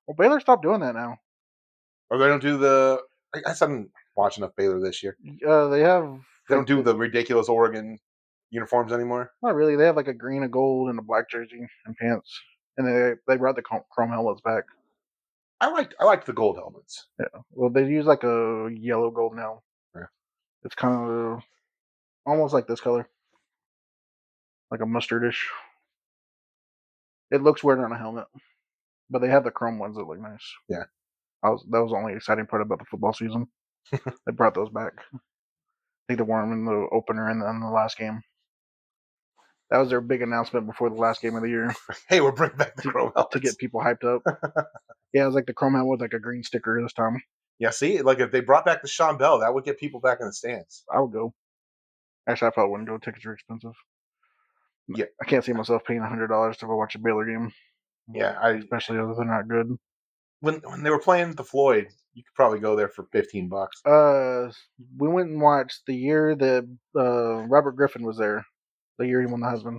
S1: Well, Baylor stopped doing that now.
S2: or they don't do the. I guess I didn't watch enough Baylor this year.
S1: They have.
S2: They don't do the ridiculous Oregon uniforms anymore.
S1: Not really. They have like a green, a gold, and a black jersey and pants. And they brought the chrome helmets back.
S2: I liked the gold helmets.
S1: Yeah. Well, they use like a yellow gold now.
S2: Yeah.
S1: It's kind of almost like this color, like a mustardish. It looks weird on a helmet, but they have the chrome ones that look nice.
S2: Yeah.
S1: That was the only exciting part about the football season. They brought those back. I think they wore them in the opener and then the last game. That was their big announcement before the last game of the year.
S2: Hey, we're bringing back the chrome helmets
S1: to get people hyped up. Yeah, it was like the chrome helmet with like a green sticker this time.
S2: Yeah, see, like if they brought back the Sean Bell, that would get people back in the stands.
S1: I would go. Actually, I probably wouldn't go. Tickets are expensive.
S2: Yeah,
S1: I can't see myself paying $100 to go watch a Baylor game.
S2: Yeah,
S1: especially if they're not good.
S2: When they were playing the Floyd, you could probably go there for $15.
S1: We went and watched the year that Robert Griffin was there. The year he won the Heisman.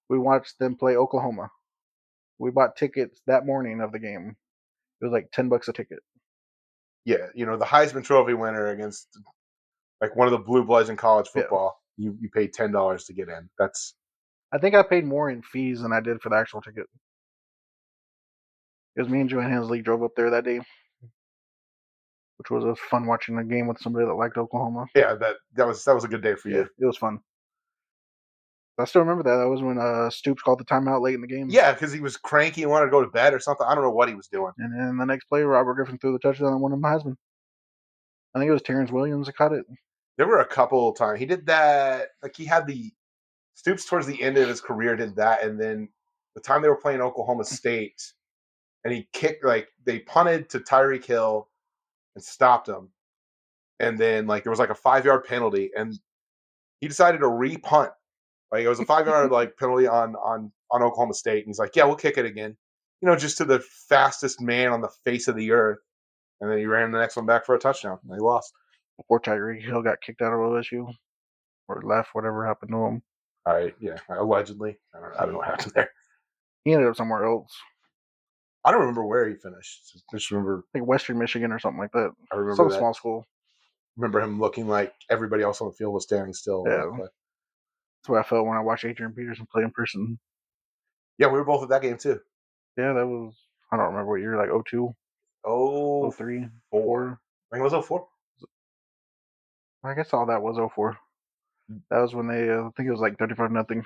S1: We watched them play Oklahoma. We bought tickets that morning of the game. It was like $10 a ticket.
S2: Yeah, the Heisman Trophy winner against like one of the blue bloods in college football. Yeah. You paid $10 to get in. I
S1: think I paid more in fees than I did for the actual ticket. It was me and Joanne Hensley drove up there that day, which was fun watching a game with somebody that liked Oklahoma.
S2: Yeah, that was a good day for
S1: Yeah,
S2: you.
S1: it was fun. I still remember that. That was when Stoops called the timeout late in the game.
S2: Yeah, because he was cranky and wanted to go to bed or something. I don't know what he was doing.
S1: And then the next play, Robert Griffin threw the touchdown and won him the Heisman. I think it was Terrence Williams that caught it.
S2: There were a couple of times he did that. Like he had the Stoops towards the end of his career did that, and then the time they were playing Oklahoma State, and he kicked they punted to Tyreek Hill and stopped him, and then there was a 5-yard penalty, and he decided to re-punt. Like it was a 5-yard penalty on Oklahoma State, and he's like, "Yeah, we'll kick it again," just to the fastest man on the face of the earth, and then he ran the next one back for a touchdown, and they lost.
S1: Before Tyreek Hill got kicked out of OSU or left, whatever happened to him.
S2: Allegedly, I don't know what happened there.
S1: He ended up somewhere else.
S2: I don't remember where he finished. Just remember,
S1: I think Western Michigan or something like that.
S2: I remember
S1: some
S2: that.
S1: Small school.
S2: Remember him looking like everybody else on the field was standing still.
S1: Yeah. That's what I felt when I watched Adrian Peterson play in person.
S2: Yeah, we were both at that game too.
S1: Yeah, that was, I don't remember what year, 02? 03? 4?
S2: I think it was 04.
S1: I guess all that was 04. That was when they, I think it was 35-0.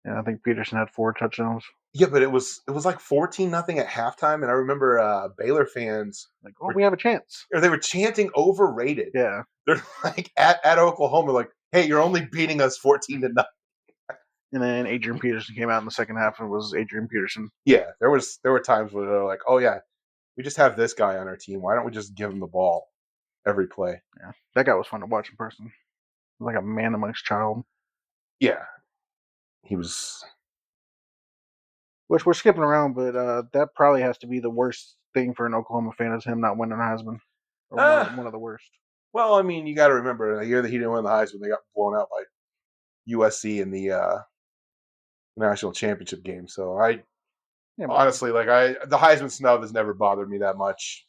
S1: And I think Peterson had 4 touchdowns.
S2: Yeah, but it was 14-0 at halftime, and I remember Baylor fans
S1: we have a chance.
S2: Or they were chanting overrated.
S1: Yeah.
S2: They're at Oklahoma, hey, you're only beating us 14-0.
S1: And then Adrian Peterson came out in the second half and it was Adrian Peterson.
S2: Yeah, there were times where they're like, oh yeah, we just have this guy on our team. Why don't we just give him the ball every play?
S1: Yeah, that guy was fun to watch in person. Like a man amongst child.
S2: Yeah, he was.
S1: Which we're skipping around, but that probably has to be the worst thing for an Oklahoma fan is him not winning a Heisman. Or one of the worst.
S2: Well, I mean, you got to remember the year that he didn't win the Heisman, they got blown out by USC in the national championship game. So honestly, the Heisman snub has never bothered me that much.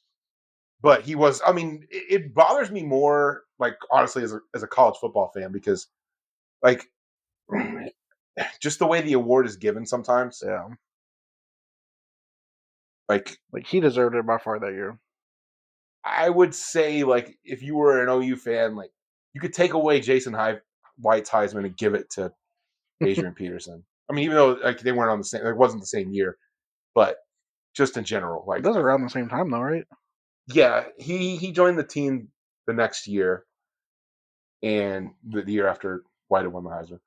S2: But he was. I mean, it bothers me more, honestly, as a college football fan, because just the way the award is given sometimes.
S1: Yeah.
S2: Like
S1: he deserved it by far that year.
S2: I would say, if you were an OU fan, you could take away Jason White's Heisman and give it to Adrian Peterson. I mean, even though they weren't on the same, it wasn't the same year, but just in general,
S1: it was around the same time though, right?
S2: Yeah, he joined the team the next year, and the year after White had won the Heisman.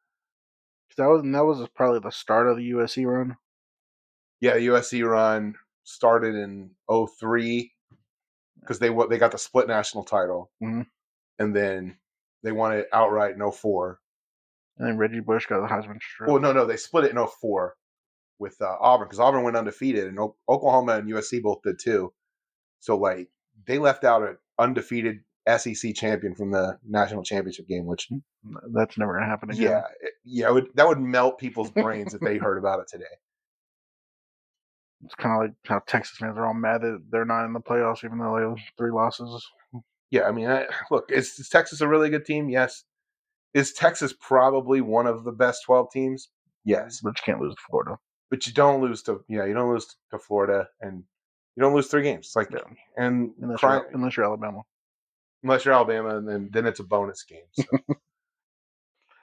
S1: That was probably the start of the USC run.
S2: Yeah, the USC run started in 03 because they got the split national title, and then they won it outright in 04.
S1: And then Reggie Bush got the Heisman Trophy.
S2: Well, no, they split it in 04 with Auburn, because Auburn went undefeated, and Oklahoma and USC both did too. So they left out an undefeated SEC champion from the national championship game, which
S1: that's never gonna happen again.
S2: Yeah, that would melt people's brains if they heard about it today.
S1: It's kind of like how Texas fans are all mad that they're not in the playoffs, even though they have 3 losses.
S2: Yeah, I mean, look, is Texas a really good team? Yes. Is Texas probably one of the best 12 teams? Yes.
S1: But you can't lose to Florida.
S2: But you don't lose to Florida, and you don't lose 3 games. And
S1: unless you're Alabama.
S2: Unless you're Alabama, and then it's a bonus game. So.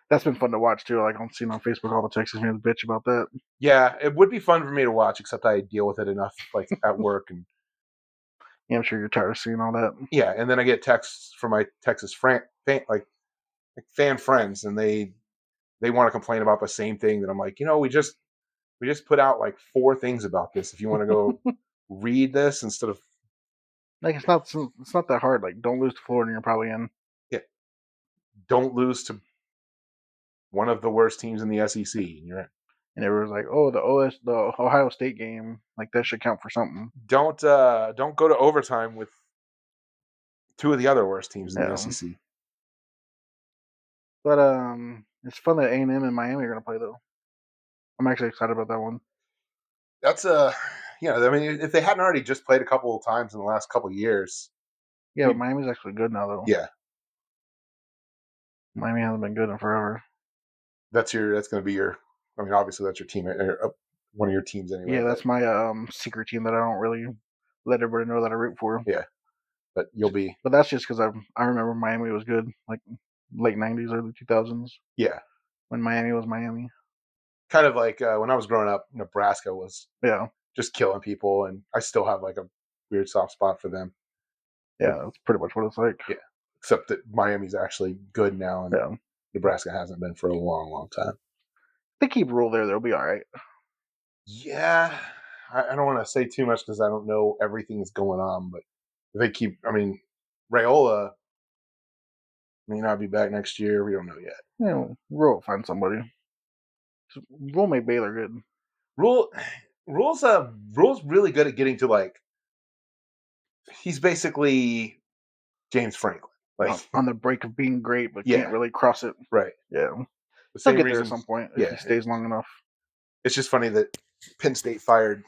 S1: That's been fun to watch too. I'm seeing on Facebook all the Texas fans bitch about that.
S2: Yeah, it would be fun for me to watch, except I deal with it enough, at work, and
S1: yeah, I'm sure you're tired of seeing all that.
S2: Yeah, and then I get texts from my Texas fan friends, and they want to complain about the same thing that I'm like, we just put out 4 things about this. If you want to go read this instead of
S1: it's not that hard. Don't lose to Florida, and you're probably in.
S2: Yeah, don't lose to one of the worst teams in the SEC, and you're in.
S1: And everyone's like, "Oh, the Ohio State game, that should count for something."
S2: Don't go to overtime with 2 of the other worst teams in the SEC.
S1: But it's fun that A&M and Miami are going to play though. I'm actually excited about that one.
S2: That's I mean, if they hadn't already just played a couple of times in the last couple of years.
S1: Yeah, but Miami's actually good now though.
S2: Yeah.
S1: Miami hasn't been good in forever.
S2: That's going to be your. I mean, obviously that's your team. one of your teams anyway.
S1: Yeah, that's my secret team that I don't really let everybody know that I root for.
S2: Yeah, but you'll be.
S1: But that's just because I remember Miami was good, like late '90s, early 2000s.
S2: Yeah,
S1: when Miami was Miami.
S2: Kind of like when I was growing up, Nebraska was
S1: just
S2: killing people, and I still have like a weird soft spot for them.
S1: Yeah, that's pretty much what it's like.
S2: Yeah, except that Miami's actually good now, and Nebraska hasn't been for a long, long time.
S1: If they keep Rule there, they'll be all right.
S2: Yeah, I don't want to say too much because I don't know everything that's going on, but if they keep, I mean, Raiola may not be back next year. We don't know yet.
S1: Yeah, Rule will find somebody. Rule made Baylor good.
S2: Rule's really good at getting to like. He's basically James Franklin, like
S1: on the break of being great, but can't really cross it.
S2: Right.
S1: Yeah. He'll get there at some point if he stays long enough.
S2: It's just funny that Penn State fired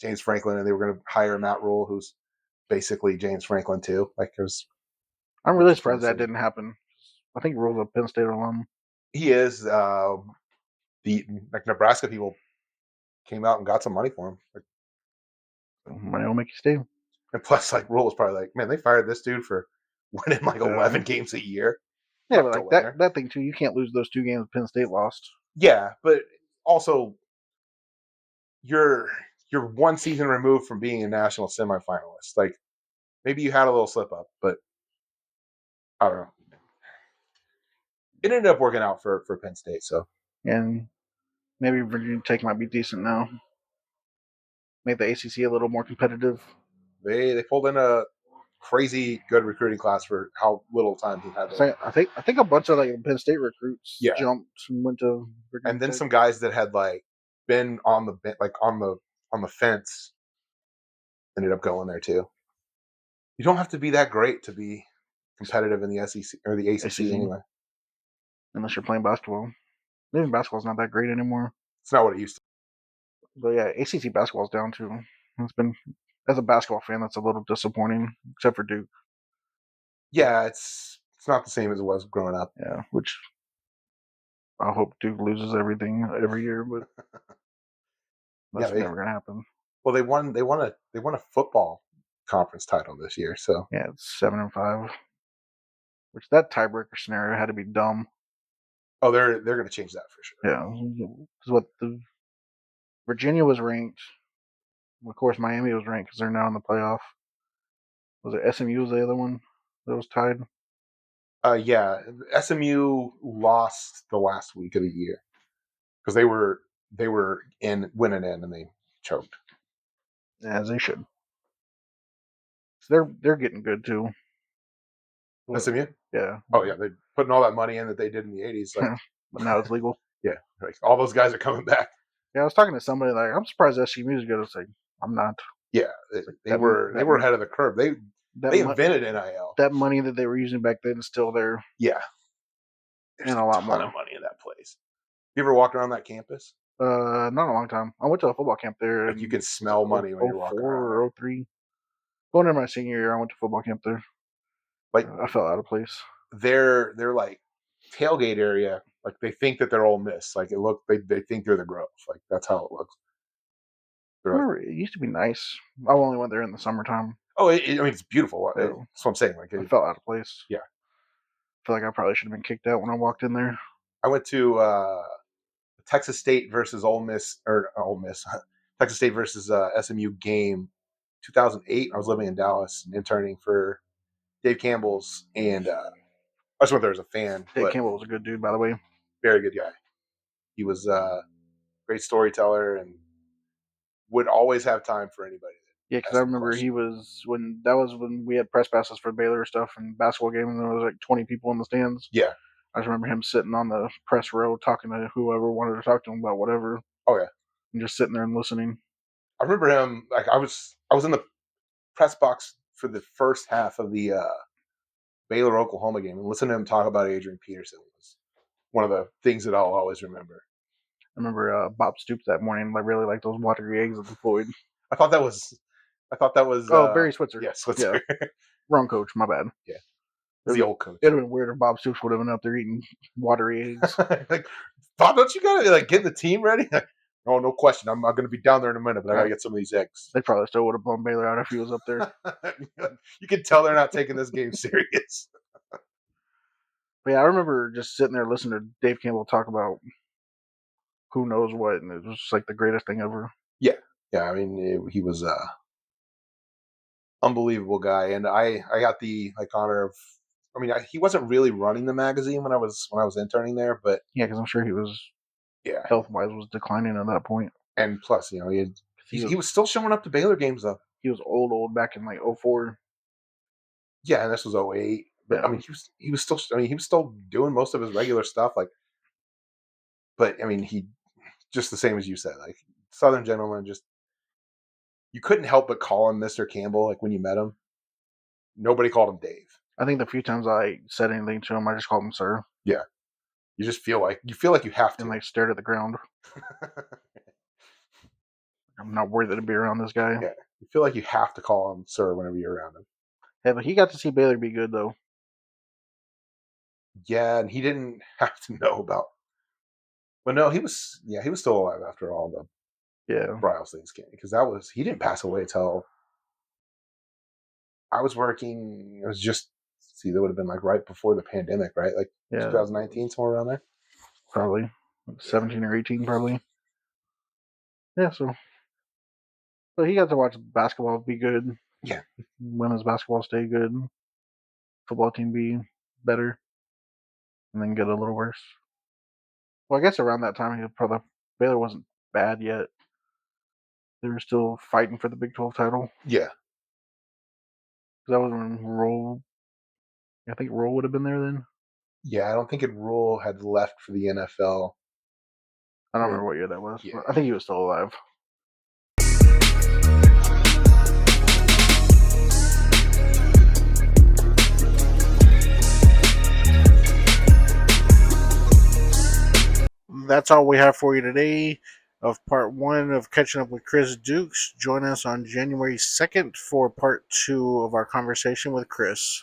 S2: James Franklin, and they were going to hire Matt Rule, who's basically James Franklin too. Like,
S1: I'm really surprised that didn't happen. I think Rule's a Penn State alum.
S2: He is. The Nebraska people came out and got some money for him.
S1: Money will make you stay.
S2: And plus, like, Rule was probably like, man, they fired this dude for winning like 11 games a year.
S1: Yeah, but like that thing too, you can't lose those 2 games Penn State lost.
S2: Yeah, but also you're 1 season removed from being a national semifinalist. Like, maybe you had a little slip up, but I don't know. It ended up working out for Penn State, so.
S1: And maybe Virginia Tech might be decent now. Make the ACC a little more competitive.
S2: They pulled in a crazy good recruiting class for how little time he had.
S1: I think a bunch of like Penn State recruits jumped and went to
S2: Virginia and then Tech. Some guys that had like been on the fence ended up going there too. You don't have to be that great to be competitive in the SEC or the ACC anyway.
S1: Unless you're playing basketball. Even basketball's not that great anymore.
S2: It's not what it used to.
S1: But yeah, ACC basketball's down too. It's been, as a basketball fan, that's a little disappointing, except for Duke.
S2: Yeah, it's not the same as it was growing up.
S1: Yeah, which I hope Duke loses everything every year, but that's never gonna happen.
S2: Well, they won a football conference title this year, so
S1: yeah, it's 7-5. Which that tiebreaker scenario had to be dumb.
S2: Oh, they're going to change that for sure.
S1: Yeah, because what Virginia was ranked. Of course, Miami was ranked because they're now in the playoff. Was it SMU was the other one that was tied?
S2: Yeah, SMU lost the last week of the year because they were winning in and they choked.
S1: As they should. So they're getting good too.
S2: SMU?
S1: Yeah.
S2: Oh yeah, they're putting all that money in that they did in the 80s. Like,
S1: but now it's legal.
S2: Yeah, like all those guys are coming back.
S1: Yeah, I was talking to somebody like, I'm surprised SMU is good. I was like, I'm not.
S2: Yeah, they were ahead of the curve. They invented NIL.
S1: That money that they were using back then is still there.
S2: Yeah,
S1: there's and a lot more
S2: of money in that place. You ever walked around that campus?
S1: Not in a long time. I went to a football camp there.
S2: Like you can smell money when you're walking around.
S1: Or 03. Going into my senior year, I went to football camp there. Like I felt out of place.
S2: They're like tailgate area. Like they think that they're Ole Miss. Like they think they're the Grove. Like that's how it looks.
S1: It used to be nice. I only went there in the summertime.
S2: Oh, I mean it's beautiful. That's what I'm saying. Like
S1: I felt out of place.
S2: Yeah,
S1: I feel like I probably should have been kicked out when I walked in there.
S2: I went to Texas State versus Ole Miss Texas State versus SMU game 2008. I was living in Dallas, interning for Dave Campbell's, and I just went there as a fan.
S1: Dave Campbell was a good dude, by the way.
S2: Very good guy. He was a great storyteller and would always have time for anybody.
S1: Yeah, because I remember when we had press passes for Baylor stuff and basketball games, and there was like 20 people in the stands.
S2: Yeah.
S1: I just remember him sitting on the press row talking to whoever wanted to talk to him about whatever.
S2: Oh, yeah.
S1: And just sitting there and listening.
S2: I remember him, like I was in the press box for the first half of the Baylor-Oklahoma game, and listening to him talk about Adrian Peterson was one of the things that I'll always remember.
S1: I remember Bob Stoops that morning. I really liked those watery eggs with the Floyd.
S2: I thought that was.
S1: Barry Switzer.
S2: Yeah, Switzer.
S1: Yeah. Wrong coach. My bad.
S2: Yeah, the old coach.
S1: It'd have been weird if Bob Stoops would have been up there eating watery eggs.
S2: Like, Bob, don't you gotta like get the team ready? Like, Oh, no question. I'm going to be down there in a minute, but I got to get some of these eggs.
S1: They probably still would have blown Baylor out if he was up there.
S2: You can tell they're not taking this game serious.
S1: But yeah, I remember just sitting there listening to Dave Campbell talk about who knows what, and it was just like the greatest thing ever.
S2: Yeah. I mean, he was unbelievable guy, and I got the honor of. I mean, he wasn't really running the magazine when I was interning there, but
S1: yeah, because I'm sure he was health wise was declining at that point.
S2: And plus, he was still showing up to Baylor games though.
S1: He was old back in like 04.
S2: Yeah, and this was 08. But I mean, he was still doing most of his regular stuff. But I mean, he just the same as you said, like Southern gentleman. Just you couldn't help but call him Mr. Campbell. Like when you met him, nobody called him Dave.
S1: I think the few times I said anything to him, I just called him sir.
S2: Yeah, you just feel like you have to,
S1: and like stared at the ground. I'm not worthy to be around this guy.
S2: Yeah, you feel like you have to call him sir whenever you're around him.
S1: Yeah, but he got to see Baylor be good though.
S2: Yeah, and he didn't have to know about. But no, he was still alive after all the Bryles things came, because he didn't pass away until I was working. It was just that would have been like right before the pandemic, right? Like 2019, somewhere around there.
S1: Probably 17 or 18, probably. Yeah, so he got to watch basketball be good.
S2: Yeah,
S1: women's basketball stay good. Football team be better, and then get a little worse. Well, I guess around that time, Baylor wasn't bad yet. They were still fighting for the Big 12 title.
S2: Yeah.
S1: That was when Roll. I think Roll would have been there then.
S2: Yeah, I don't think Roll had left for the NFL.
S1: I don't remember what year that was. Yeah. I think he was still alive. That's all we have for you today of part 1 of Catching Up with Chris Dukes. Join us on January 2nd for part 2 of our conversation with Chris.